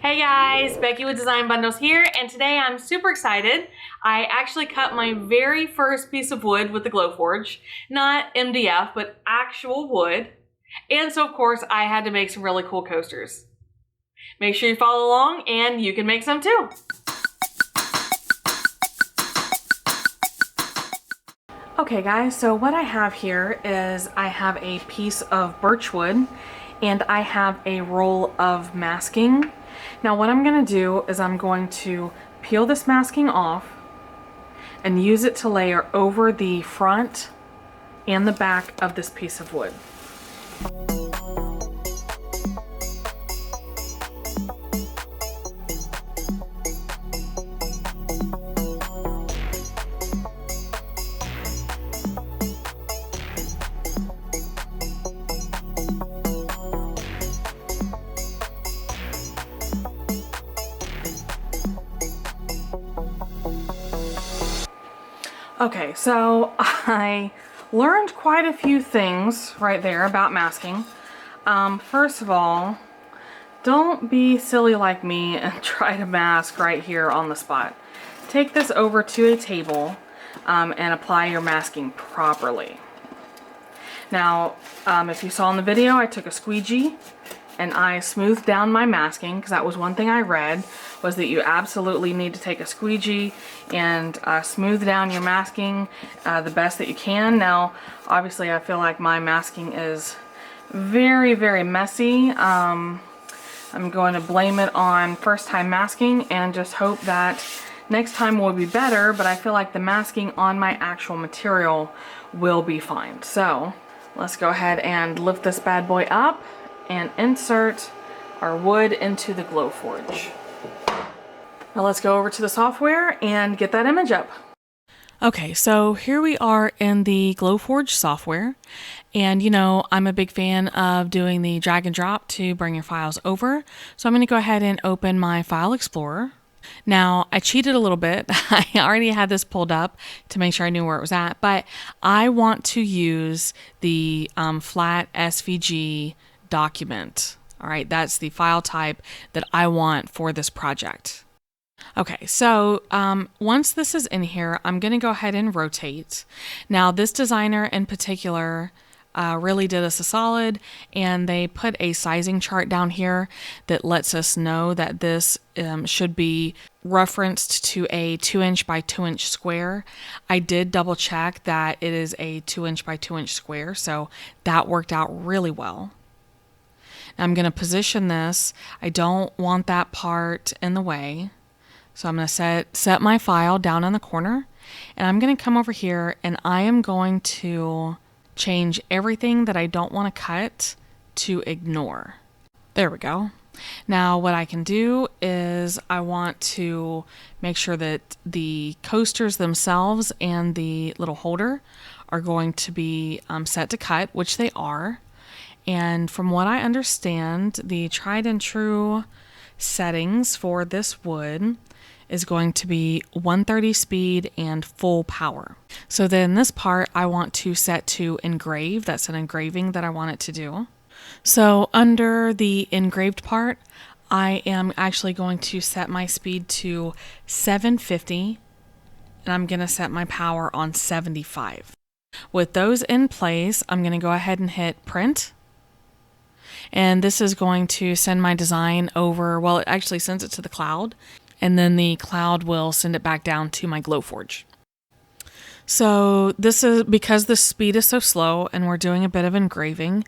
Hey guys, Becky with Design Bundles here, and today I'm super excited. I actually cut my very first piece of wood with the Glowforge, not MDF, but actual wood. And so of course I had to make some really cool coasters. Make sure you follow along and you can make some too. Okay guys, so what I have here is I have a piece of birch wood and I have a roll of masking. Now what I'm going to do is I'm going to peel this masking off and use it to layer over the front and the back of this piece of wood. Okay, so I learned quite a few things right there about masking. First of all, don't be silly like me and try to mask right here on the spot. Take this over to a table and apply your masking properly. Now, if you saw in the video, I took a squeegee and I smoothed down my masking, because that was one thing I read, was that you absolutely need to take a squeegee and smooth down your masking the best that you can. Now, obviously I feel like my masking is very, very messy. I'm going to blame it on first time masking and just hope that next time will be better, but I feel like the masking on my actual material will be fine. So let's go ahead and lift this bad boy up and insert our wood into the Glowforge. Now let's go over to the software and get that image up. Okay, so here we are in the Glowforge software, and you know, I'm a big fan of doing the drag and drop to bring your files over. So I'm going to go ahead and open my File Explorer. Now, I cheated a little bit. I already had this pulled up to make sure I knew where it was at, but I want to use the flat SVG document. All right, that's the file type that I want for this project. Okay, so once this is in here, I'm going to go ahead and rotate. Now, this designer in particular really did us a solid, and they put a sizing chart down here that lets us know that this should be referenced to a 2" by 2" square. I did double check that it is a 2" by 2" square, so that worked out really well. Now I'm going to position this. I don't want that part in the way. So I'm going to set my file down in the corner, and I'm going to come over here and I am going to change everything that I don't want to cut to ignore. There we go. Now what I can do is I want to make sure that the coasters themselves and the little holder are going to be set to cut, which they are. And from what I understand, the tried and true settings for this wood is going to be 130 speed and full power. So then this part I want to set to engrave. That's an engraving that I want it to do. So under the engraved part, I am actually going to set my speed to 750 and I'm going to set my power on 75. With those in place, I'm going to go ahead and hit print. And this is going to send my design over, well, it actually sends it to the cloud, and then the cloud will send it back down to my Glowforge. So this is because the speed is so slow and we're doing a bit of engraving,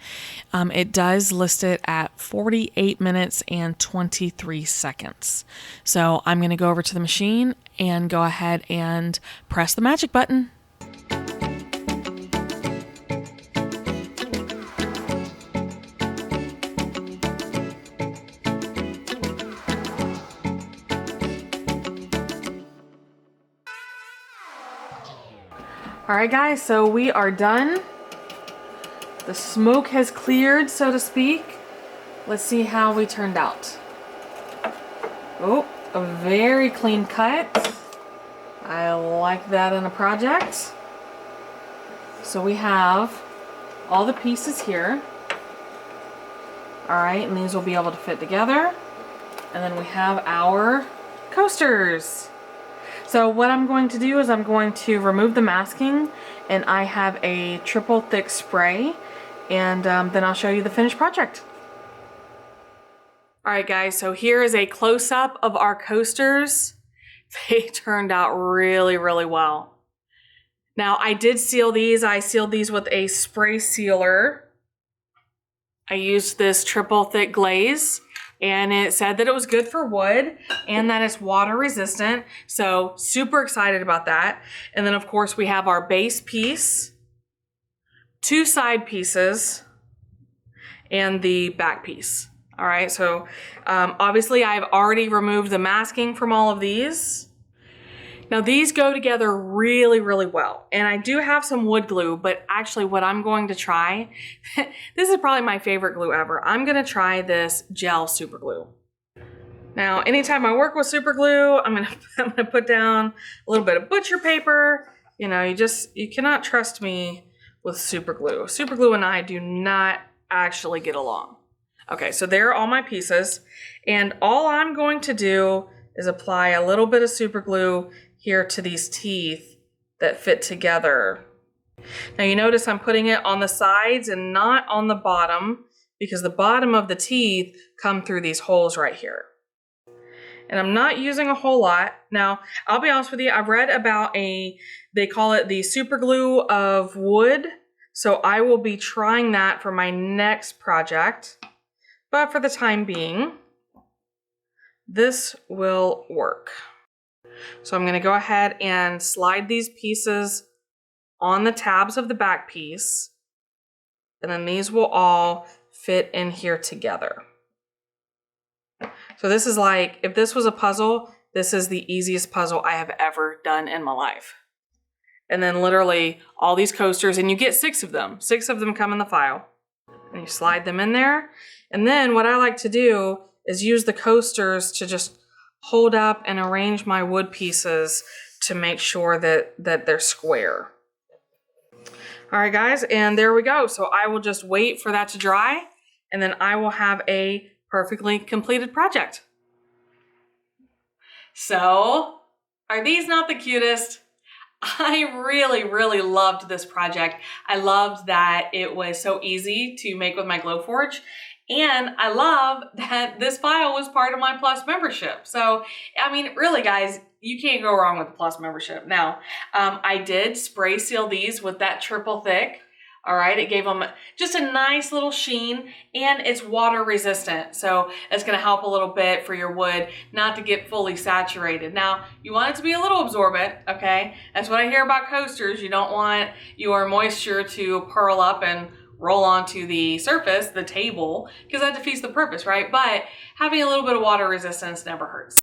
it does list it at 48 minutes and 23 seconds. So I'm going to go over to the machine and go ahead and press the magic button. Alright guys, so we are done. The smoke has cleared, so to speak. Let's see how we turned out. Oh, a very clean cut. I like that in a project. So we have all the pieces here. Alright, and these will be able to fit together. And then we have our coasters. So what I'm going to do is I'm going to remove the masking, and I have a triple thick spray, and then I'll show you the finished project. All right guys, so here is a close-up of our coasters. They turned out really, really well. Now I did seal these. I sealed these with a spray sealer. I used this triple thick glaze, and it said that it was good for wood and that it's water resistant. So super excited about that. And then of course we have our base piece, 2 side pieces, and the back piece. All right, so obviously I've already removed the masking from all of these. Now these go together really, really well. And I do have some wood glue, but actually what I'm going to try, this is probably my favorite glue ever. I'm gonna try this gel super glue. Now, anytime I work with super glue, I'm gonna put down a little bit of butcher paper. You know, you cannot trust me with super glue. Super glue and I do not actually get along. Okay, so there are all my pieces, and all I'm going to do is apply a little bit of super glue here to these teeth that fit together. Now you notice I'm putting it on the sides and not on the bottom, because the bottom of the teeth come through these holes right here. And I'm not using a whole lot. Now, I'll be honest with you, I've read about they call it the super glue of wood, so I will be trying that for my next project. But for the time being, this will work. So I'm gonna go ahead and slide these pieces on the tabs of the back piece, and then these will all fit in here together. So this is like, if this was a puzzle, this is the easiest puzzle I have ever done in my life. And then literally all these coasters, and you get 6 of them. 6 of them come in the file. And you slide them in there. And then what I like to do is use the coasters to just hold up and arrange my wood pieces to make sure that they're square. All right, guys, and there we go. So I will just wait for that to dry, and then I will have a perfectly completed project. So, are these not the cutest? I really, really loved this project. I loved that it was so easy to make with my Glowforge. And I love that this file was part of my Plus membership. So, I mean, really guys, you can't go wrong with the Plus membership. Now, I did spray seal these with that triple thick. All right, it gave them just a nice little sheen, and it's water resistant. So it's gonna help a little bit for your wood not to get fully saturated. Now, you want it to be a little absorbent, okay? That's what I hear about coasters. You don't want your moisture to purl up and roll onto the surface, the table, because that defeats the purpose, right? But having a little bit of water resistance never hurts.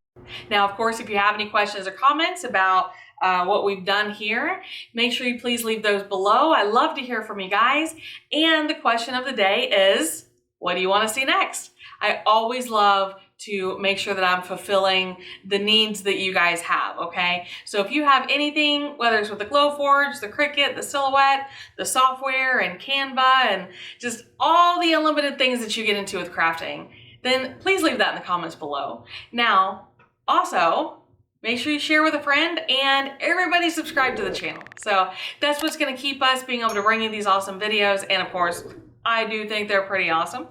Now, of course, if you have any questions or comments about what we've done here, make sure you please leave those below. I love to hear from you guys. And the question of the day is, what do you want to see next? I always love to make sure that I'm fulfilling the needs that you guys have, okay? So if you have anything, whether it's with the Glowforge, the Cricut, the Silhouette, the software, and Canva, and just all the unlimited things that you get into with crafting, then please leave that in the comments below. Now, also, make sure you share with a friend, and everybody subscribe to the channel. So that's what's gonna keep us being able to bring you these awesome videos. And of course, I do think they're pretty awesome.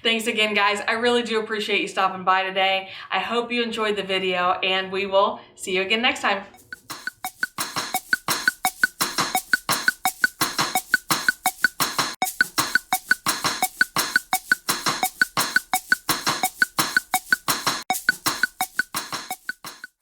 Thanks again, guys. I really do appreciate you stopping by today. I hope you enjoyed the video, and we will see you again next time.